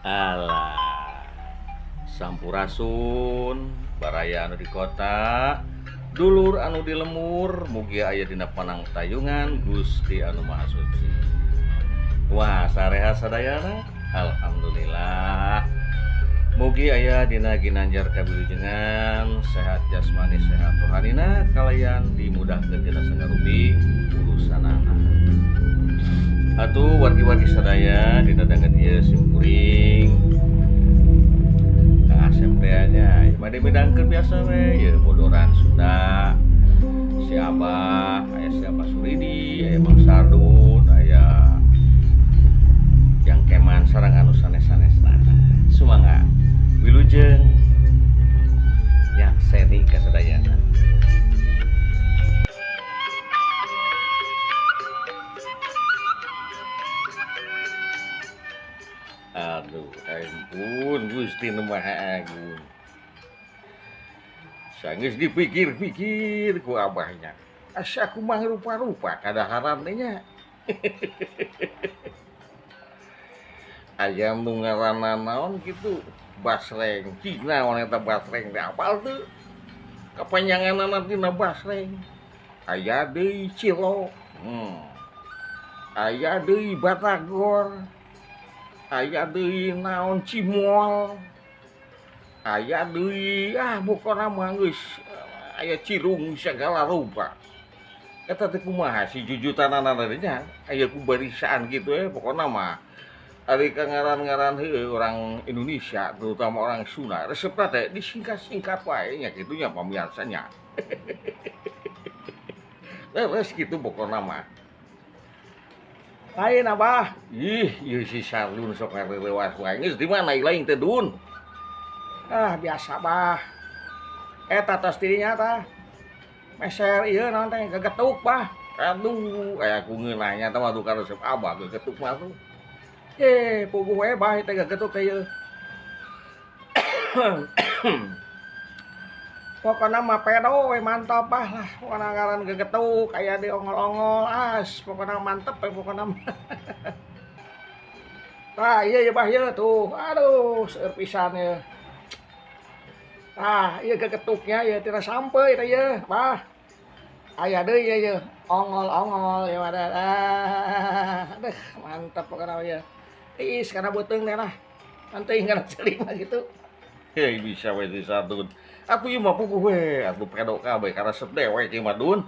Alah, sampurasun baraya anu di kota, dulur anu di lemur, mugi aya dina panang tayungan Gusti anu Maha Suci. Wah, sareha sadayana, alhamdulillah. Mugi aya dina ginanjar kawilujengan, sehat jasmani sehat rohanina, kalayan dimudahkeun dina sangarupi urusanana. Atuh wargi-wargi sadaya dina dangan ieu simkuring Kang Asep teh nya made midangkeun biasa we ieu bodoran Sunda. Si Abah, aya si Abah Suridi, aya Mang Sardun, aya yang keman sareng anu sanes-sanesna. Sumangga wilujeng nya seni ka sadayana. Aduh, ampun Gusti Nu Maha Agung. Sanggeus dipikir-pikir ku abahnya. Asa kumaha rupa-rupa kadaharan teh nya. Aya nu ngaranna naon kitu? Basreng. Cina naon eta basreng teh apal teu? Kapanjanganna tina basreng. Aya deui cilok. Aya deui batagor. Aya deui naon cimol. Aya deui pokona mah geus aya cirung sagala rupa. Eta teh kumaha si jujutanana teh nya? Aya ku barisan kitu pokona mah ari kangaran-ngaran orang Indonesia terutama orang Sunda resepna teh disingkat-singkat wae nya kitu nya pamiarsanya. Leres kitu pokona mah. Lain Abah. Ieu si Sardun sok ngarelewas wae. Geus di mana lain teh Dun? Biasa Bah. Eta tos dirinya tah. Meser ieu naon teh gegetuk Bah. Aduh, aya ku ngeunahnya teh mah tuh ka resep Abah gegetuk mah tuh. Puguh we Bah teh gegetuk teh ieu. Pokona mah pedo we mantap Bah lah. Pokona ngaran gegetuk aya di ongol-ongol pokona mantep we pokona mah. Tah ieu Bah ieu tuh. Aduh, seueur pisan ieu. Ieu gegetuknya ieu tina sampeuy teh ieu Bah. Aya deui ieu ongol-ongol ieu mah. Aduh, mantep pokona ieu. Tiis kana beuteung teh lah. Penting kana ceuli mah gitu. Bisa we si Sardun. Atuh ieu mah puguh we, atuh pedo kabeh ka resep dewek ieu mah Dun.